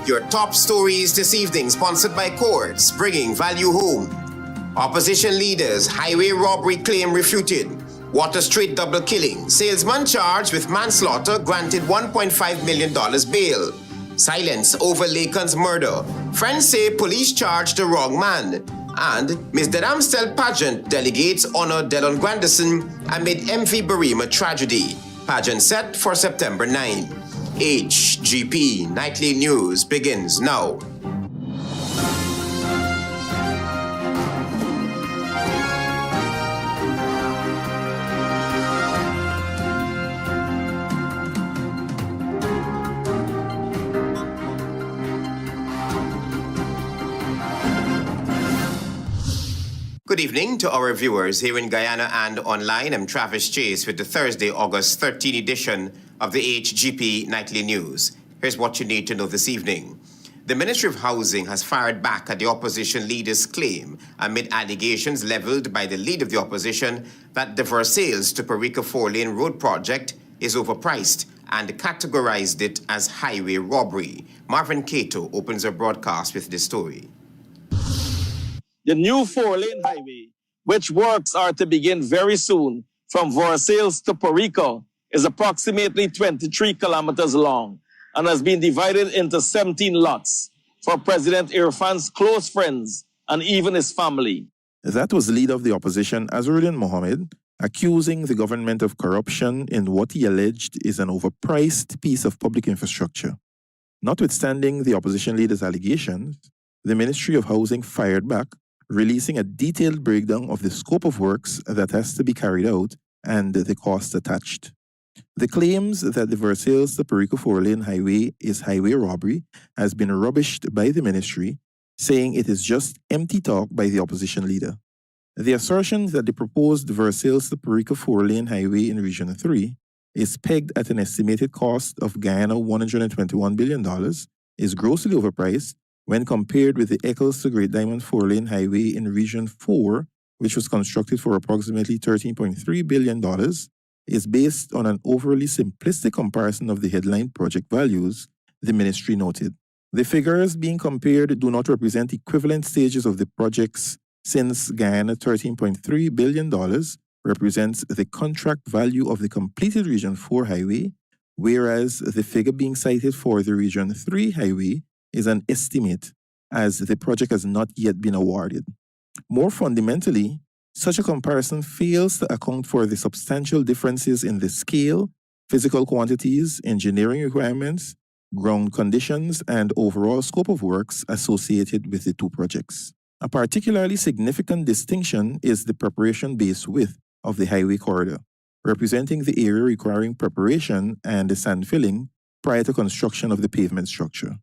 Your top stories this evening, sponsored by Courts, bringing value home. Opposition leaders, highway robbery claim refuted. Water Street double killing. Salesman charged with manslaughter granted $1.5 million bail. Silence over LACON'S murder. Friends say police charged the wrong man. And Ms. AMSTEL pageant delegates honor DELLON GRANDISON amid MV BARIMA tragedy. Pageant set for September 9. HGP Nightly News begins now. Good evening to our viewers here in Guyana and online. I'm Travis Chase with the Thursday, August 13 edition of the HGP Nightly News. Here's what you need to know this evening. The Ministry of Housing has fired back at the opposition leader's claim amid allegations leveled by the leader of the opposition that the Versailles to Perica 4-lane road project is overpriced and categorized it as highway robbery. Marvin Cato opens our broadcast with this story. The new 4-lane highway, which works are to begin very soon from Versailles to Perica, is approximately 23 kilometers long and has been divided into 17 lots for President Irfan's close friends and even his family. That was the leader of the opposition, Azruddin Mohammed, accusing the government of corruption in what he alleged is an overpriced piece of public infrastructure. Notwithstanding the opposition leader's allegations, the Ministry of Housing fired back, releasing a detailed breakdown of the scope of works that has to be carried out and the costs attached. The claims that the Versailles to Perica 4-lane highway is highway robbery has been rubbished by the ministry, saying it is just empty talk by the opposition leader. The assertion that the proposed Versailles to Perica 4-lane highway in Region 3 is pegged at an estimated cost of Guyana $121 billion is grossly overpriced when compared with the Eccles to Great Diamond 4-lane highway in Region 4, which was constructed for approximately $13.3 billion, is based on an overly simplistic comparison of the headline project values, the ministry noted. The figures being compared do not represent equivalent stages of the projects, since Guyana $13.3 billion represents the contract value of the completed Region 4 highway, whereas the figure being cited for the Region 3 highway is an estimate, as the project has not yet been awarded. More fundamentally, such a comparison fails to account for the substantial differences in the scale, physical quantities, engineering requirements, ground conditions, and overall scope of works associated with the two projects. A particularly significant distinction is the preparation base width of the highway corridor, representing the area requiring preparation and the sand filling prior to construction of the pavement structure.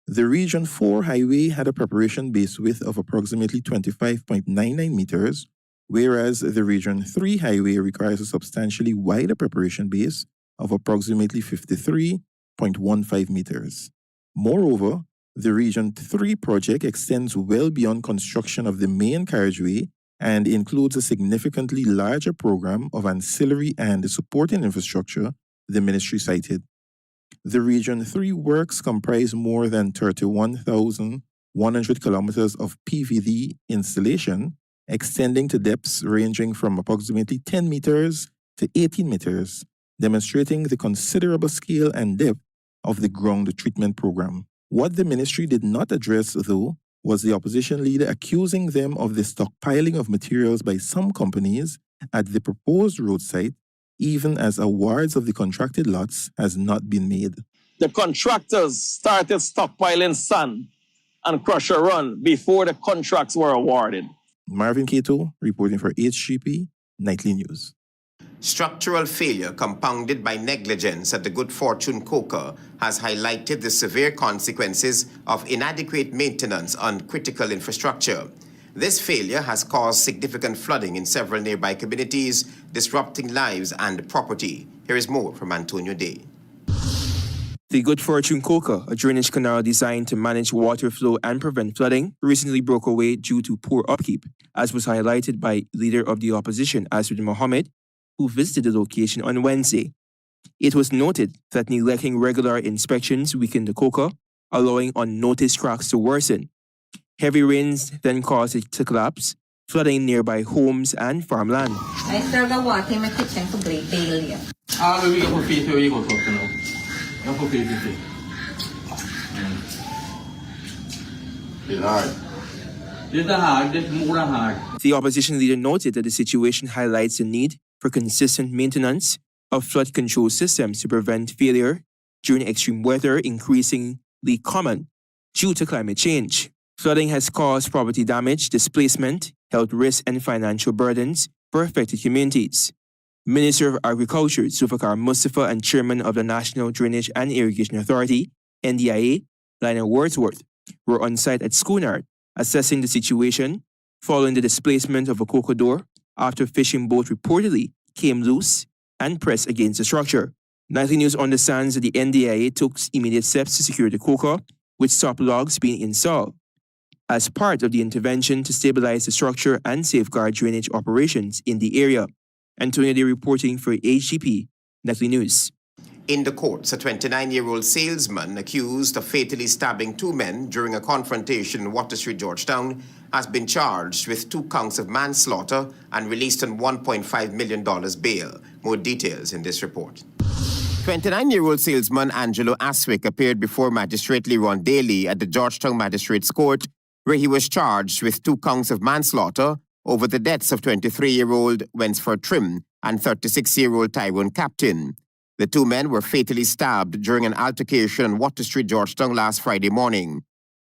The Region 4 highway had a preparation base width of approximately 25.99 meters, whereas the Region 3 highway requires a substantially wider preparation base of approximately 53.15 meters. Moreover, the Region 3 project extends well beyond construction of the main carriageway and includes a significantly larger program of ancillary and supporting infrastructure, the ministry cited. The Region 3 works comprise more than 31,100 kilometers of PVD installation, extending to depths ranging from approximately 10 meters to 18 meters, demonstrating the considerable scale and depth of the ground treatment program. What the ministry did not address, though, was the opposition leader accusing them of the stockpiling of materials by some companies at the proposed road site, even as awards of the contracted lots has not been made. The contractors started stockpiling sand and crusher run before the contracts were awarded. Marvin Cato reporting for HGP Nightly News. Structural failure compounded by negligence at the Good Fortune Coker has highlighted the severe consequences of inadequate maintenance on critical infrastructure. This failure has caused significant flooding in several nearby communities, disrupting lives and property. Here is more from Antonio Day. The Good Fortune Coker, a drainage canal designed to manage water flow and prevent flooding, recently broke away due to poor upkeep, as was highlighted by leader of the opposition, Azruddin Mohammed, who visited the location on Wednesday. It was noted that neglecting regular inspections weakened the coker, allowing unnoticed cracks to worsen. Heavy rains then caused it to collapse, flooding nearby homes and farmland. I still got water in my kitchen for great daily. The opposition leader noted that the situation highlights the need for consistent maintenance of flood control systems to prevent failure during extreme weather increasingly common due to climate change. Flooding has caused property damage, displacement, health risks, and financial burdens for affected communities. Minister of Agriculture Zulfikar Mustafa and Chairman of the National Drainage and Irrigation Authority, NDIA, Lionel Wordsworth, were on site at Schoonard assessing the situation following the displacement of a cocoa door after a fishing boat reportedly came loose and pressed against the structure. Nightly News understands that the NDIA took immediate steps to secure the cocoa, with stop logs being installed as part of the intervention to stabilize the structure and safeguard drainage operations in the area. Antonio Day reporting for HGP Nightly News. In the courts, a 29-year-old salesman accused of fatally stabbing two men during a confrontation in Water Street, Georgetown, has been charged with 2 counts of manslaughter and released on $1.5 million bail. More details in this report. 29-year-old salesman Angelo Aswick appeared before Magistrate Leron Daly at the Georgetown Magistrates Court, where he was charged with 2 counts of manslaughter over the deaths of 23-year-old Wensford Trim and 36-year-old Tyrone Captain. The 2 men were fatally stabbed during an altercation on Water Street, Georgetown last Friday morning.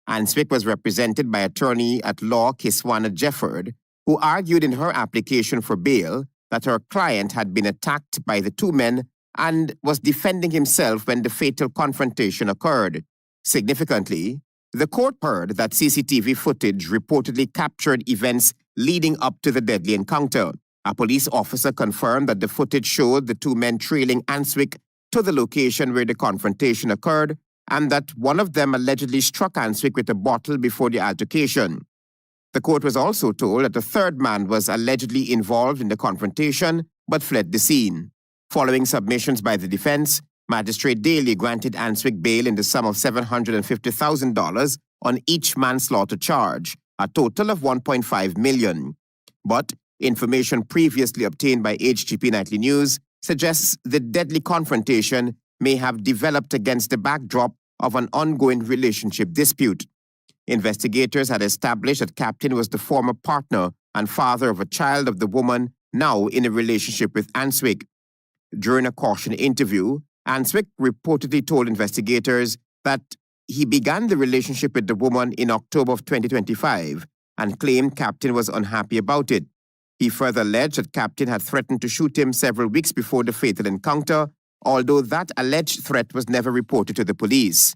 Answick was represented by attorney at law Kiswana Jefford, who argued in her application for bail that her client had been attacked by the 2 men and was defending himself when the fatal confrontation occurred. Significantly, the court heard that CCTV footage reportedly captured events leading up to the deadly encounter. A police officer confirmed that the footage showed the 2 men trailing Answick to the location where the confrontation occurred and that one of them allegedly struck Answick with a bottle before the altercation. The court was also told that a 3rd man was allegedly involved in the confrontation but fled the scene. Following submissions by the defense, Magistrate Daly granted Answick bail in the sum of $750,000 on each manslaughter charge, a total of $1.5 million. But information previously obtained by HGP Nightly News suggests the deadly confrontation may have developed against the backdrop of an ongoing relationship dispute. Investigators had established that Captain was the former partner and father of a child of the woman now in a relationship with Answick. During a caution interview, Answick reportedly told investigators that he began the relationship with the woman in October of 2025 and claimed Captain was unhappy about it. He further alleged that Captain had threatened to shoot him several weeks before the fatal encounter, although that alleged threat was never reported to the police.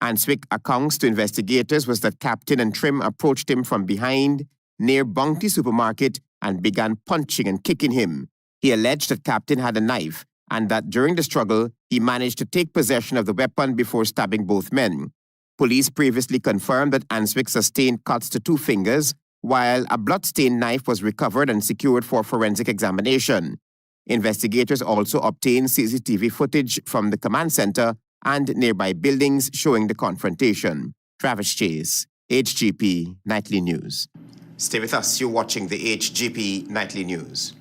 Answick's accounts to investigators was that Captain and Trim approached him from behind near Bounty Supermarket and began punching and kicking him. He alleged that Captain had a knife and that during the struggle, he managed to take possession of the weapon before stabbing both men. Police previously confirmed that Answick sustained cuts to 2 fingers, while a blood-stained knife was recovered and secured for forensic examination. Investigators also obtained CCTV footage from the command center and nearby buildings showing the confrontation. Travis Chase, HGP Nightly News. Stay with us. You're watching the HGP Nightly News.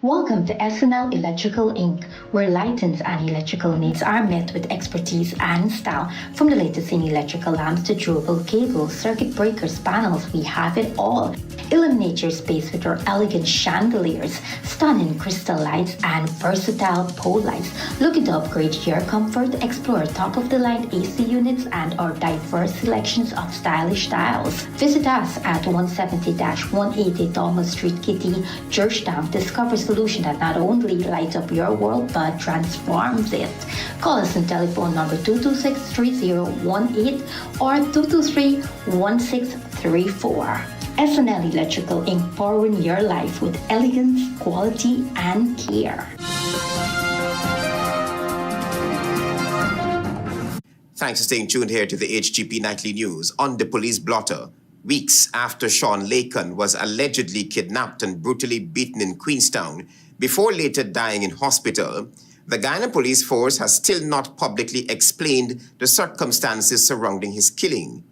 Welcome to SNL Electrical Inc., where lighting and electrical needs are met with expertise and style. From the latest in electrical lamps to durable cables, circuit breakers, panels, we have it all. Illuminate your space with our elegant chandeliers, stunning crystal lights, and versatile pole lights. Looking to upgrade your comfort? Explore top-of-the-line AC units and our diverse selections of stylish styles. Visit us at 170-180 Thomas Street, Kitty, Georgetown. Discover a solution that not only lights up your world but transforms it. Call us on telephone number 226-3018 or 223-1634. SNL Electrical Inc. powering your life with elegance, quality, and care. Thanks for staying tuned here to the HGP Nightly News. On the police blotter, weeks after Sean Lacon was allegedly kidnapped and brutally beaten in Queenstown before later dying in hospital, the Guyana police force has still not publicly explained the circumstances surrounding his killing.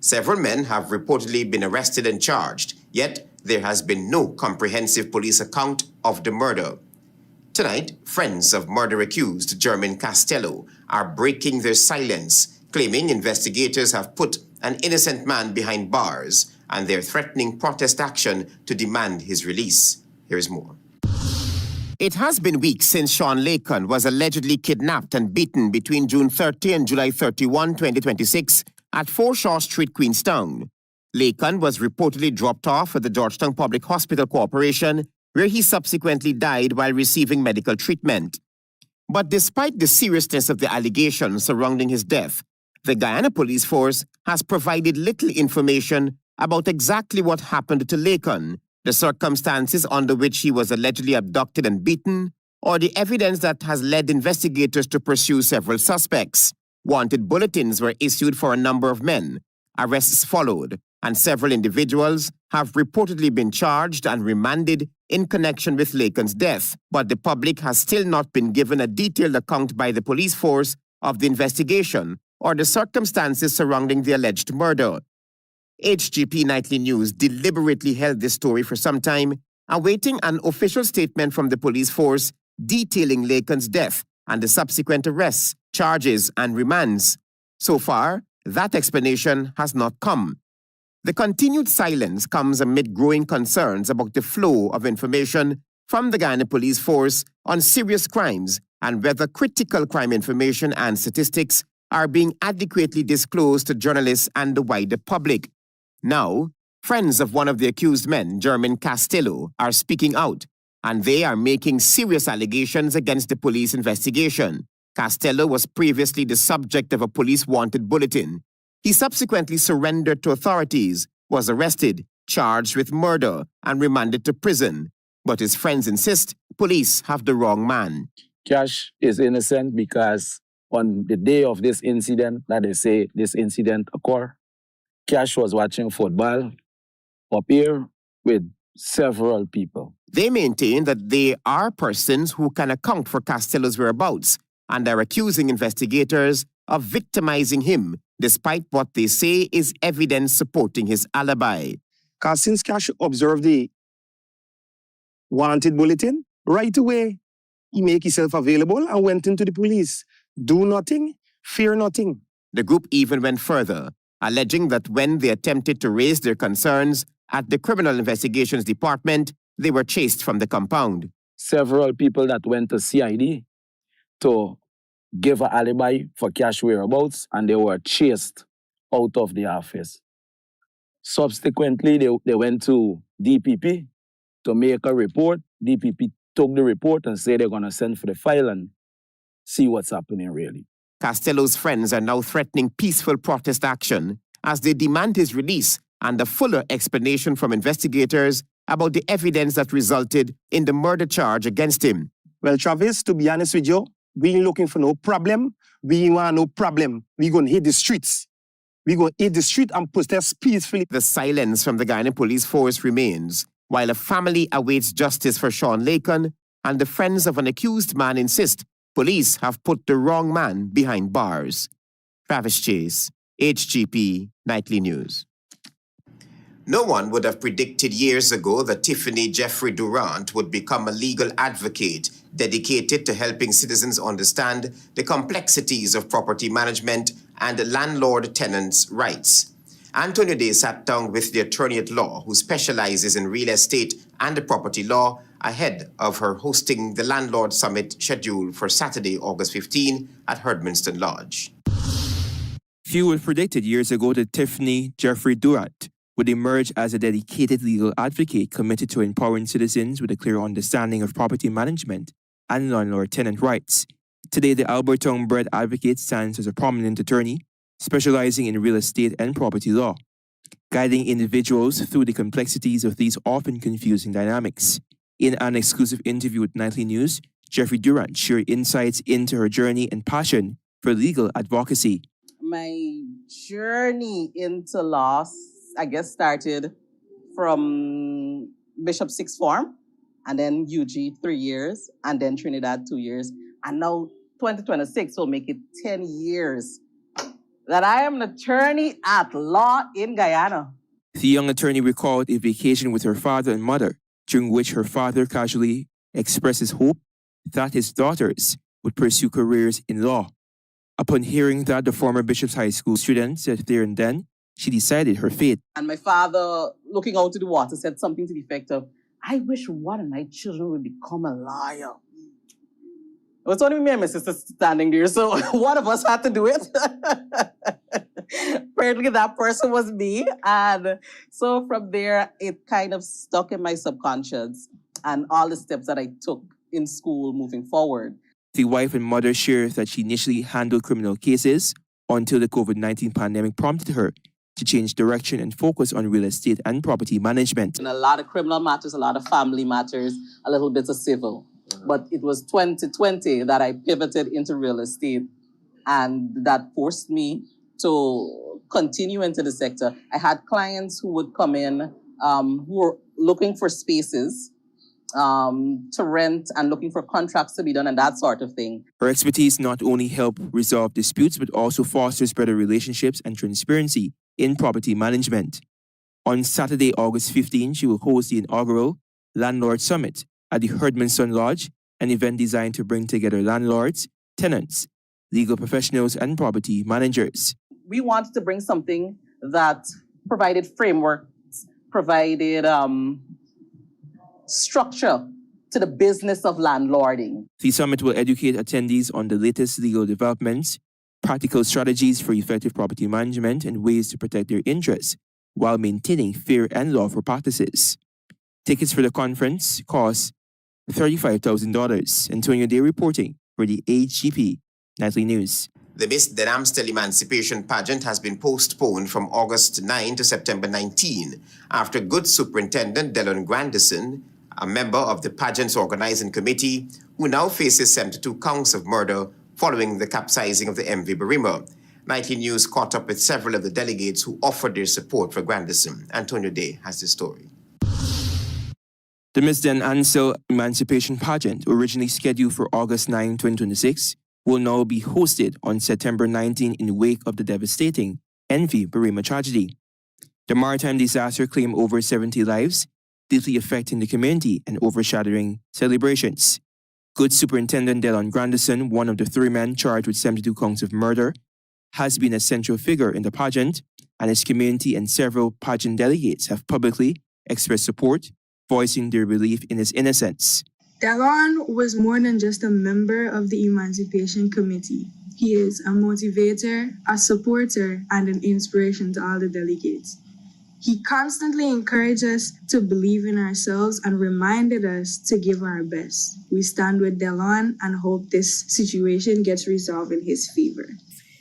Several men have reportedly been arrested and charged, yet there has been no comprehensive police account of the murder. Tonight, friends of murder-accused German Castello are breaking their silence, claiming investigators have put an innocent man behind bars and they're threatening protest action to demand his release. Here's more. It has been weeks since Sean Lacon was allegedly kidnapped and beaten between June 30 and July 31, 2026 at Forshaw Street, Queenstown. Lacon was reportedly dropped off at the Georgetown Public Hospital Corporation, where he subsequently died while receiving medical treatment. But despite the seriousness of the allegations surrounding his death, the Guyana police force has provided little information about exactly what happened to Lacon, the circumstances under which he was allegedly abducted and beaten, or the evidence that has led investigators to pursue several suspects. Wanted bulletins were issued for a number of men. Arrests followed, and several individuals have reportedly been charged and remanded in connection with Lacon's death, but the public has still not been given a detailed account by the police force of the investigation or the circumstances surrounding the alleged murder. HGP Nightly News deliberately held this story for some time, awaiting an official statement from the police force detailing Lacon's death and the subsequent arrests, charges, and remands. So far, that explanation has not come. The continued silence comes amid growing concerns about the flow of information from the Guyana police force on serious crimes and whether critical crime information and statistics are being adequately disclosed to journalists and the wider public. Now, friends of one of the accused men, German Castello, are speaking out, and they are making serious allegations against the police investigation. Castello was previously the subject of a police wanted bulletin. He subsequently surrendered to authorities, was arrested, charged with murder, and remanded to prison. But his friends insist police have the wrong man. Cash is innocent because on the day of this incident, that they say this incident occurred, Cash was watching football up here with several people. They maintain that they are persons who can account for Castello's whereabouts and are accusing investigators of victimizing him, despite what they say is evidence supporting his alibi. Because since Cash observed the wanted bulletin, right away, he made himself available and went into the police. Do nothing, fear nothing. The group even went further, alleging that when they attempted to raise their concerns at the Criminal Investigations Department, they were chased from the compound. Several people that went to CID to give an alibi for Cash whereabouts, and they were chased out of the office. Subsequently, they went to DPP to make a report. DPP took the report and said they're going to send for the file and see what's happening really. Castello's friends are now threatening peaceful protest action as they demand his release and a fuller explanation from investigators about the evidence that resulted in the murder charge against him. Well, Travis, to be honest with you, we ain't looking for no problem. We want no problem. We going to hit the streets. We going to hit the street and protest peacefully. The silence from the Guyana police force remains, while a family awaits justice for Sean Lacon and the friends of an accused man insist police have put the wrong man behind bars. Travis Chase, HGP Nightly News. No one would have predicted years ago that Tiffany Jeffrey Durant would become a legal advocate dedicated to helping citizens understand the complexities of property management and landlord-tenants' rights. Antonio Day sat down with the attorney at law who specializes in real estate and property law ahead of her hosting the Landlord Summit scheduled for Saturday, August 15 at Herdmanston Lodge. Few would have predicted years ago that Tiffany Jeffrey Durant would emerge as a dedicated legal advocate committed to empowering citizens with a clear understanding of property management and landlord-tenant rights. Today, the Albertown-bred advocate stands as a prominent attorney specializing in real estate and property law, guiding individuals through the complexities of these often confusing dynamics. In an exclusive interview with Nightly News, Jeffrey Durant shared insights into her journey and passion for legal advocacy. My journey into law, I guess, started from Bishop Sixth Form, and then UG 3 years, and then Trinidad 2 years, and now 2026 will make it 10 years that I am an attorney at law in Guyana. The young attorney recalled a vacation with her father and mother, during which her father casually expressed his hope that his daughters would pursue careers in law. Upon hearing that the former Bishop's High School student said there and then, she decided her fate. And my father, looking out to the water, said something to the effect of, I wish one of my children would become a lawyer. It was only me and my sister standing there, so one of us had to do it. Apparently that person was me. And so from there, it kind of stuck in my subconscious and all the steps that I took in school moving forward. The wife and mother shares that she initially handled criminal cases until the COVID-19 pandemic prompted her to change direction and focus on real estate and property management. And a lot of criminal matters, a lot of family matters, a little bit of civil. But it was 2020 that I pivoted into real estate, and that forced me to continue into the sector. I had clients who would come in who were looking for spaces to rent and looking for contracts to be done and that sort of thing. Her expertise not only help resolve disputes, but also fosters better relationships and transparency in property management. On Saturday, August 15, she will host the inaugural Landlord Summit at the Herdmanston Lodge, an event designed to bring together landlords, tenants, legal professionals, and property managers. We wanted to bring something that provided frameworks, provided structure to the business of landlording. The summit will educate attendees on the latest legal developments, practical strategies for effective property management, and ways to protect their interests while maintaining fair and lawful practices. Tickets for the conference cost $35,000. Antonio Day reporting for the HGP Nightly News. The Miss Den AMSTEL Emancipation pageant has been postponed from August 9 to September 19 after Good Superintendent DELLON Grandison, a member of the pageant's organizing committee, who now faces 72 counts of murder following the capsizing of the MV BARIMA. Nightly News caught up with several of the delegates who offered their support for Grandison. Antonio Day has the story. The Miss Den AMSTEL Emancipation pageant, originally scheduled for August 9, 2026, will now be hosted on September 19 in the wake of the devastating MV BARIMA tragedy. The maritime disaster claimed over 70 lives, deeply affecting the community and overshadowing celebrations. Good Superintendent DELLON Grandison, one of the 3 men charged with 72 counts of murder, has been a central figure in the pageant, and his community and several pageant delegates have publicly expressed support, voicing their belief in his innocence. DELLON was more than just a member of the Emancipation Committee. He is a motivator, a supporter, and an inspiration to all the delegates. He constantly encouraged us to believe in ourselves and reminded us to give our best. We stand with DELLON and hope this situation gets resolved in his favor.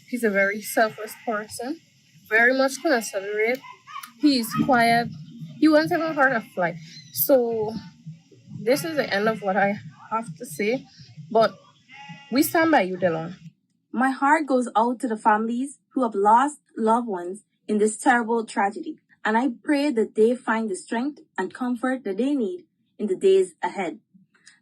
He's a very selfless person, very much considerate. He's quiet. He wants every part of life. So this is the end of what I have to say, but we stand by you, DELLON. My heart goes out to the families who have lost loved ones in this terrible tragedy, and I pray that they find the strength and comfort that they need in the days ahead.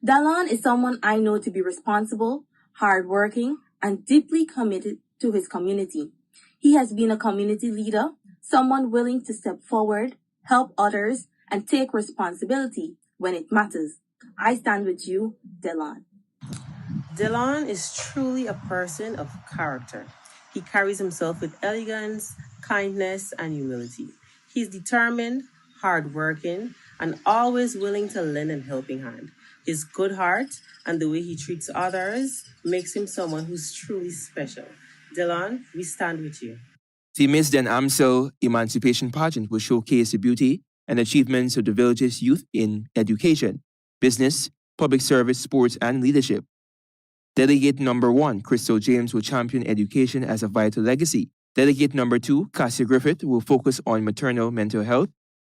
DELLON is someone I know to be responsible, hardworking, and deeply committed to his community. He has been a community leader, someone willing to step forward, help others, and take responsibility when it matters. I stand with you, DELLON. DELLON is truly a person of character. He carries himself with elegance kindness, and humility. He's determined, hardworking, and always willing to lend a helping hand. His good heart and the way he treats others makes him someone who's truly special. DELLON, we stand with you. The Miss Den AMSTEL Emancipation Pageant will showcase the beauty and achievements of the village's youth in education, business, public service, sports, and leadership. Delegate number 1, Crystal James, will champion education as a vital legacy. Delegate number 2, Cassia Griffith, will focus on maternal mental health.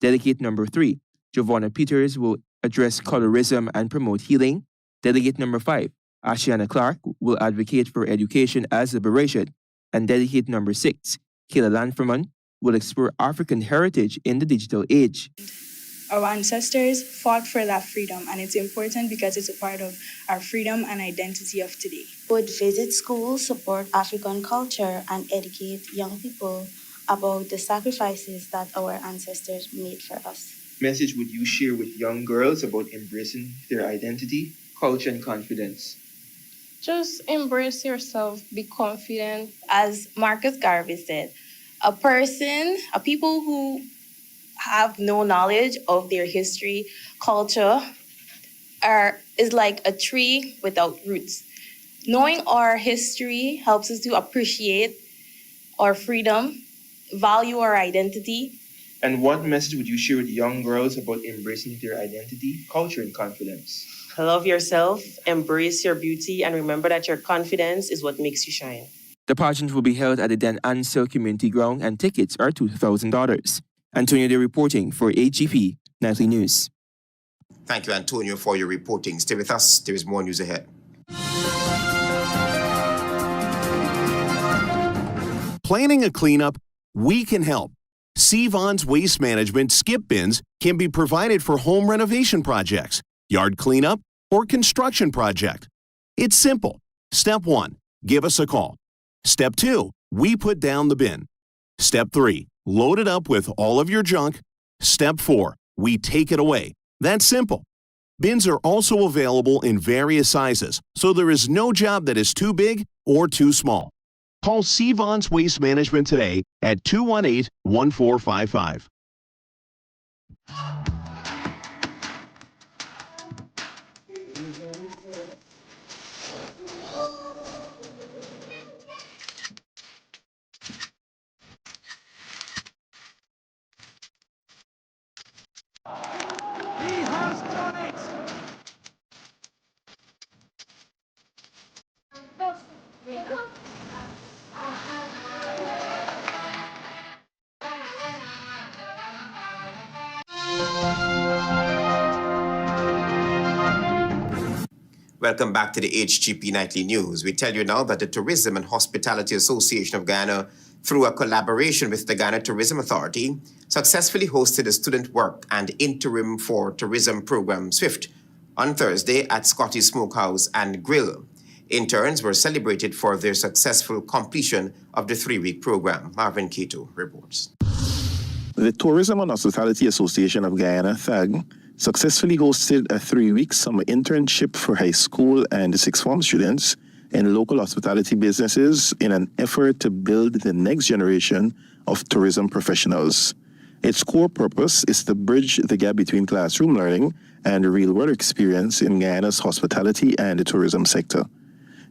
Delegate number 3, Giovanna Peters, will address colorism and promote healing. Delegate number 5, Ashiana Clark, will advocate for education as liberation. And delegate number 6, Kayla Lanferman, will explore African heritage in the digital age. Our ancestors fought for that freedom, and it's important because it's a part of our freedom and identity of today. Would visit schools, support African culture, and educate young people about the sacrifices that our ancestors made for us. Message would you share with young girls about embracing their identity, culture, and confidence? Just embrace yourself, be confident. As Marcus Garvey said, a people who have no knowledge of their history, culture, is like a tree without roots. Knowing our history helps us to appreciate our freedom, value our identity. And what message would you share with young girls about embracing their identity, culture, and confidence? Love yourself, embrace your beauty, and remember that your confidence is what makes you shine. The pageant will be held at the Den AMSTEL Community Ground, and tickets are $2,000. Antonio De reporting for HGP Nightly News. Thank you, Antonio, for your reporting. Stay with us. There is more news ahead. Planning a cleanup? We can help. Sevon's Waste Management skip bins can be provided for home renovation projects, yard cleanup, or construction project. It's simple. Step 1, give us a call. Step 2, we put down the bin. Step 3, load it up with all of your junk. Step 4, we take it away. That's simple. Bins are also available in various sizes, so there is no job that is too big or too small. Call Sevon's Waste Management today at 218-1455. Welcome back to the HGP Nightly News. We tell you now that the Tourism and Hospitality Association of Guyana, through a collaboration with the Guyana Tourism Authority, successfully hosted a student work and interim for tourism program SWIFT on Thursday at Scotty's Smokehouse and Grill. Interns were celebrated for their successful completion of the 3-week program. Marvin Keto reports. The Tourism and Hospitality Association of Guyana, THAG, successfully hosted a 3-week summer internship for high school and sixth form students in local hospitality businesses in an effort to build the next generation of tourism professionals. Its core purpose is to bridge the gap between classroom learning and real-world experience in Guyana's hospitality and tourism sector.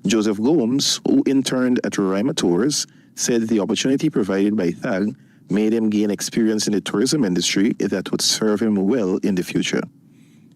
Joseph Gomes, who interned at REFUTED Tours, said the opportunity provided by THAG made him gain experience in the tourism industry that would serve him well in the future.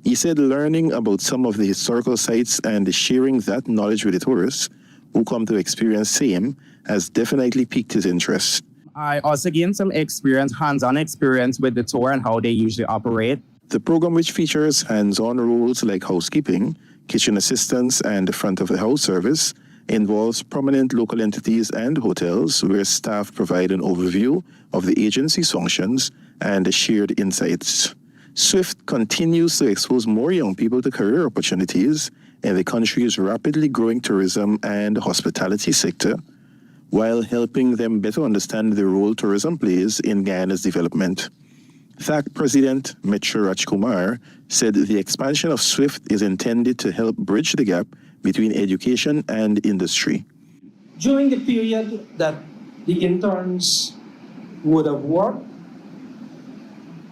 He said learning about some of the historical sites and sharing that knowledge with the tourists who come to experience same has definitely piqued his interest. I also gained some experience, hands-on experience with the tour and how they usually operate. The program, which features hands-on roles like housekeeping, kitchen assistance, and front of the house service, involves prominent local entities and hotels where staff provide an overview of the agency's functions and shared insights. SWIFT continues to expose more young people to career opportunities in the country's rapidly growing tourism and hospitality sector, while helping them better understand the role tourism plays in Guyana's development. THAG President Mitra Rajkumar said the expansion of SWIFT is intended to help bridge the gap between education and industry. During the period that the interns would have worked,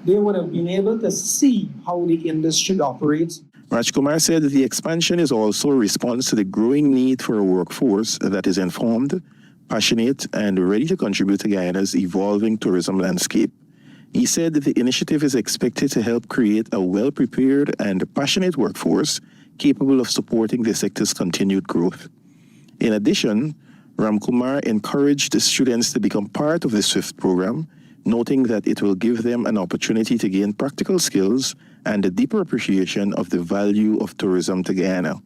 they would have been able to see how the industry operates. Rajkumar said that the expansion is also a response to the growing need for a workforce that is informed, passionate, and ready to contribute to Guyana's evolving tourism landscape. He said that the initiative is expected to help create a well-prepared and passionate workforce capable of supporting the sector's continued growth. In addition, Ramkumar encouraged the students to become part of the SWIFT program, noting that it will give them an opportunity to gain practical skills and a deeper appreciation of the value of tourism to Guyana.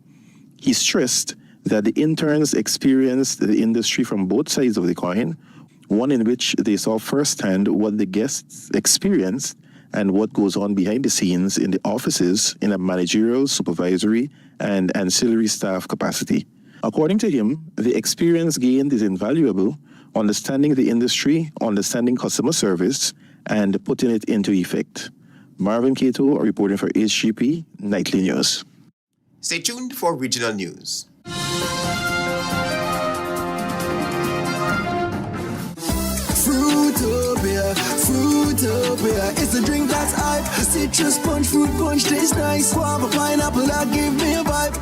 He stressed that the interns experienced the industry from both sides of the coin, one in which they saw firsthand what the guests experienced and what goes on behind the scenes in the offices in a managerial, supervisory, and ancillary staff capacity. According to him, the experience gained is invaluable, understanding the industry, understanding customer service, and putting it into effect. Marvin Cato reporting for HGP Nightly News. Stay tuned for regional news. Fruitopia, it's a drink that's hype. Citrus punch, fruit punch tastes nice. Guava, pineapple, that give me a vibe.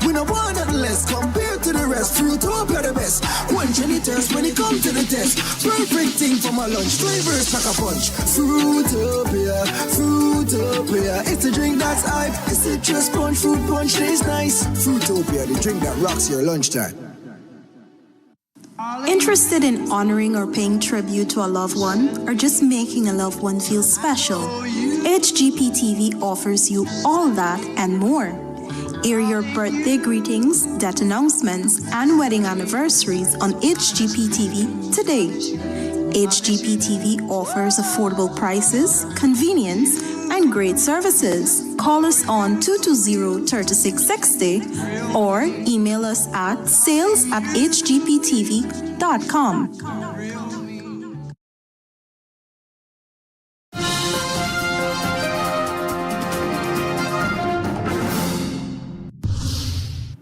We no want nothing less compared to the rest. Fruitopia the best. Quench any thirst when it comes to the test. Perfect thing for my lunch. Flavors like a punch. Fruitopia, it's a drink that's hype. Citrus punch, fruit punch tastes nice. Fruitopia, the drink that rocks your lunchtime. Interested in honoring or paying tribute to a loved one, or just making a loved one feel special? HGP TV offers you all that and more. Air your birthday greetings, death announcements, and wedding anniversaries on HGP TV today. HGP TV offers affordable prices, convenience, and great services. Call us on 220-3660 or email us at sales@hgptv.com.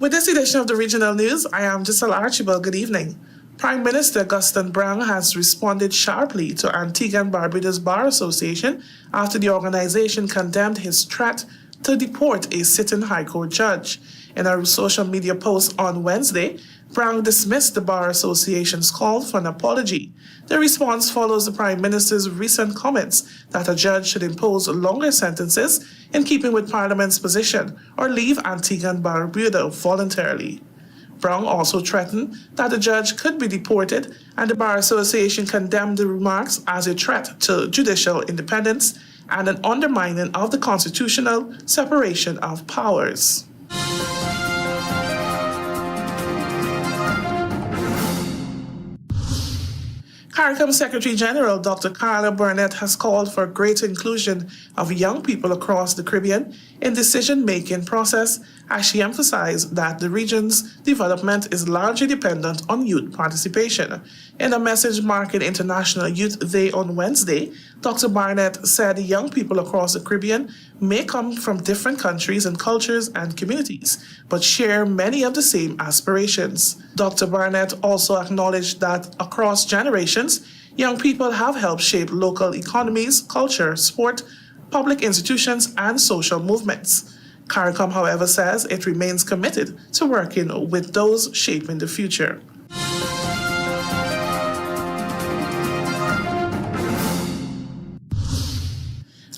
With this edition of the Regional News, I am Giselle Archibald. Good evening. Prime Minister Gaston Brown has responded sharply to Antigua and Barbuda's Bar Association after the organization condemned his threat to deport a sitting High Court judge. In a social media post on Wednesday, Brown dismissed the Bar Association's call for an apology. The response follows the Prime Minister's recent comments that a judge should impose longer sentences in keeping with Parliament's position or leave Antigua and Barbuda voluntarily. Brown also threatened that the judge could be deported, and the Bar Association condemned the remarks as a threat to judicial independence and an undermining of the constitutional separation of powers. CARICOM Secretary General Dr. Carla Burnett has called for greater inclusion of young people across the Caribbean in decision-making process, as she emphasized that the region's development is largely dependent on youth participation. In a message marking International Youth Day on Wednesday, Dr. Barnett said young people across the Caribbean may come from different countries and cultures and communities, but share many of the same aspirations. Dr. Barnett also acknowledged that across generations, young people have helped shape local economies, culture, sport, public institutions, and social movements. CARICOM, however, says it remains committed to working with those shaping the future.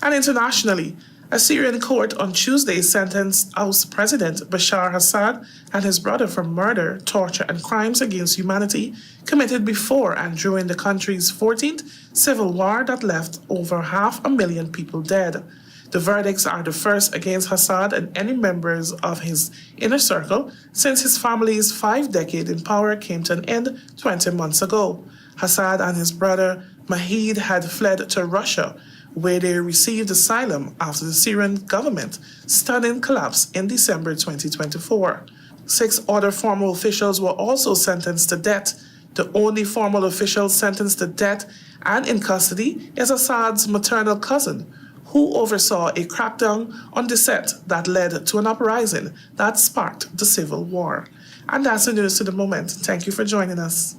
And internationally, a Syrian court on Tuesday sentenced House President Bashar Assad and his brother for murder, torture, and crimes against humanity committed before and during the country's 14th civil war that left over 500,000 people dead. The verdicts are the first against Assad and any members of his inner circle since his family's 5 decades in power came to an end 20 months ago. Assad and his brother Mahid had fled to Russia, where they received asylum after the Syrian government sudden collapse in December 2024. 6 other former officials were also sentenced to death. The only former official sentenced to death and in custody is Assad's maternal cousin, who oversaw a crackdown on dissent that led to an uprising that sparked the civil war. And that's the news to the moment. Thank you for joining us.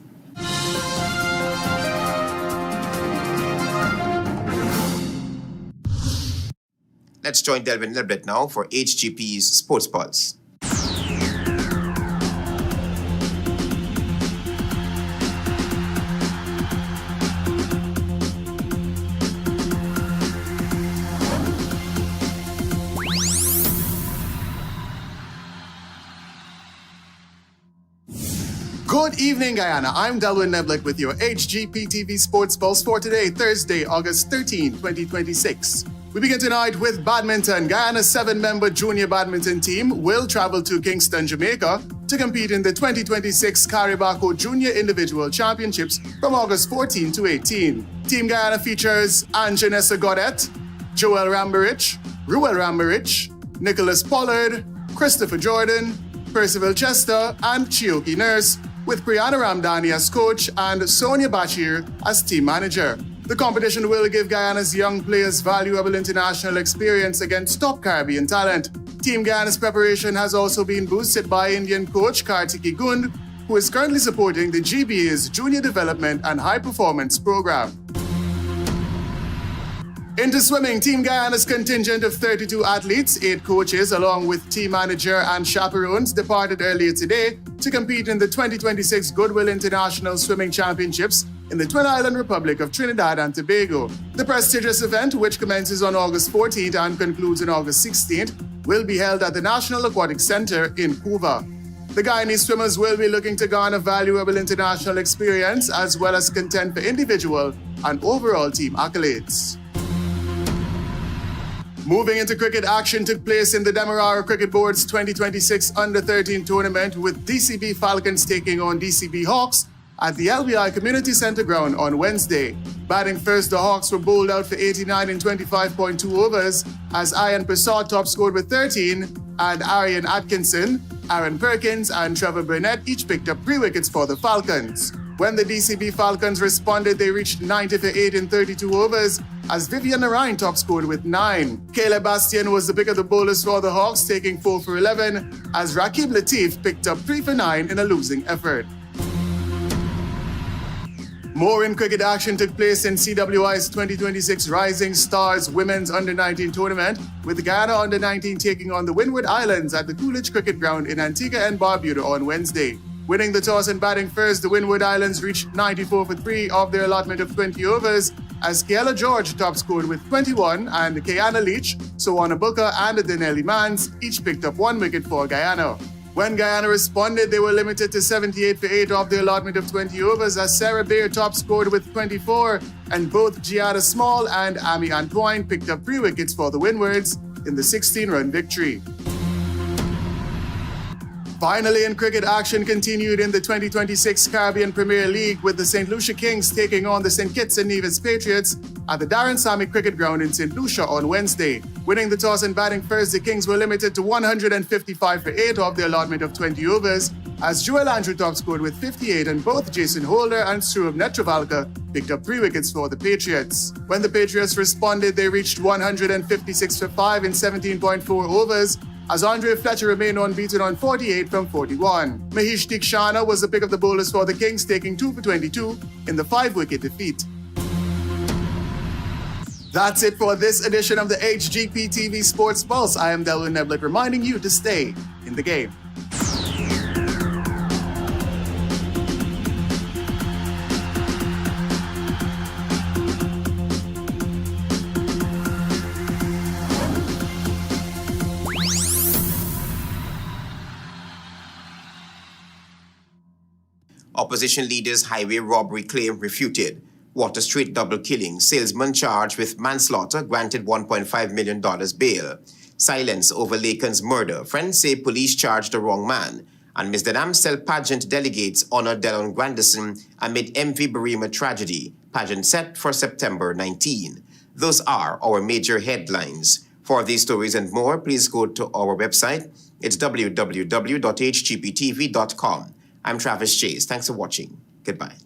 Let's join Delvin Leblet now for HGP's Sports Pulse. Good evening, Guyana. I'm Delwin Neblik with your HGP TV Sports Pulse for today, Thursday, August 13, 2026. We begin tonight with badminton. Guyana's 7-member junior badminton team will travel to Kingston, Jamaica to compete in the 2026 Caribaco Junior Individual Championships from August 14 to 18. Team Guyana features Anjanessa Godet, Joel Ramberich, Ruel Ramberich, Nicholas Pollard, Christopher Jordan, Percival Chester, and Chioki Nurse, with Priyana Ramdani as coach and Sonia Bashir as team manager. The competition will give Guyana's young players valuable international experience against top Caribbean talent. Team Guyana's preparation has also been boosted by Indian coach Kartiki Gund, who is currently supporting the GBA's Junior Development and High Performance Program. Into swimming, Team Guyana's contingent of 32 athletes, 8 coaches, along with team manager and chaperones, departed earlier today to compete in the 2026 Goodwill International Swimming Championships in the Twin Island Republic of Trinidad and Tobago. The prestigious event, which commences on August 14th and concludes on August 16th, will be held at the National Aquatic Center in Cuba. The Guyanese swimmers will be looking to garner valuable international experience as well as contend for individual and overall team accolades. Moving into cricket, action took place in the Demerara Cricket Board's 2026 Under-13 tournament, with DCB Falcons taking on DCB Hawks at the LBI Community Centre ground on Wednesday. Batting first, the Hawks were bowled out for 89 in 25.2 overs as Ian Prasad top scored with 13 and Arian Atkinson, Aaron Perkins and Trevor Burnett each picked up 3 wickets for the Falcons. When the DCB Falcons responded, they reached 90 for 8 in 32 overs as Vivian Narain top scored with 9. Caleb Bastian was the pick of the bowlers for the Hawks, taking 4 for 11 as Rakib Latif picked up 3 for 9 in a losing effort. More in cricket action took place in CWI's 2026 Rising Stars Women's Under-19 tournament, with Guyana Under-19 taking on the Windward Islands at the Coolidge Cricket Ground in Antigua and Barbuda on Wednesday. Winning the toss and batting first, the Windward Islands reached 94 for 3 of their allotment of 20 overs as Kiela George top scored with 21 and Kayana Leach, Sowana Booker and Denelli Mans each picked up 1 wicket for Guyana. When Guyana responded, they were limited to 78 for 8 of their allotment of 20 overs as Sarah Baer top scored with 24 and both Giada Small and Amy Antoine picked up 3 wickets for the Windwards in the 16-run victory. Finally, in cricket, action continued in the 2026 Caribbean Premier League, with the St. Lucia Kings taking on the St. Kitts and Nevis Patriots at the Darren Sammy Cricket Ground in St. Lucia on Wednesday. Winning the toss and batting first, the Kings were limited to 155 for 8 of their allotment of 20 overs as Joel Andrew top scored with 58 and both Jason Holder and Stuart Netravalka picked up 3 wickets for the Patriots. When the Patriots responded, they reached 156 for 5 in 17.4 overs as Andre Fletcher remained unbeaten on 48 from 41. Mahesh Dikshana was the pick of the bowlers for the Kings, taking 2 for 22 in the 5-wicket defeat. That's it for this edition of the HGP TV Sports Pulse. I am Delwin Neblik, reminding you to stay in the game. Opposition leaders' highway robbery claim refuted. Water Street double killing. Salesman charged with manslaughter granted $1.5 million bail. Silence over LACON'S murder. Friends say police charged the wrong man. And Ms. AMSTEL pageant delegates honor DELLON Grandison amid MV BARIMA tragedy. Pageant set for September 19. Those are our major headlines. For these stories and more, please go to our website. It's www.hgptv.com. I'm Travis Chase. Thanks for watching. Goodbye.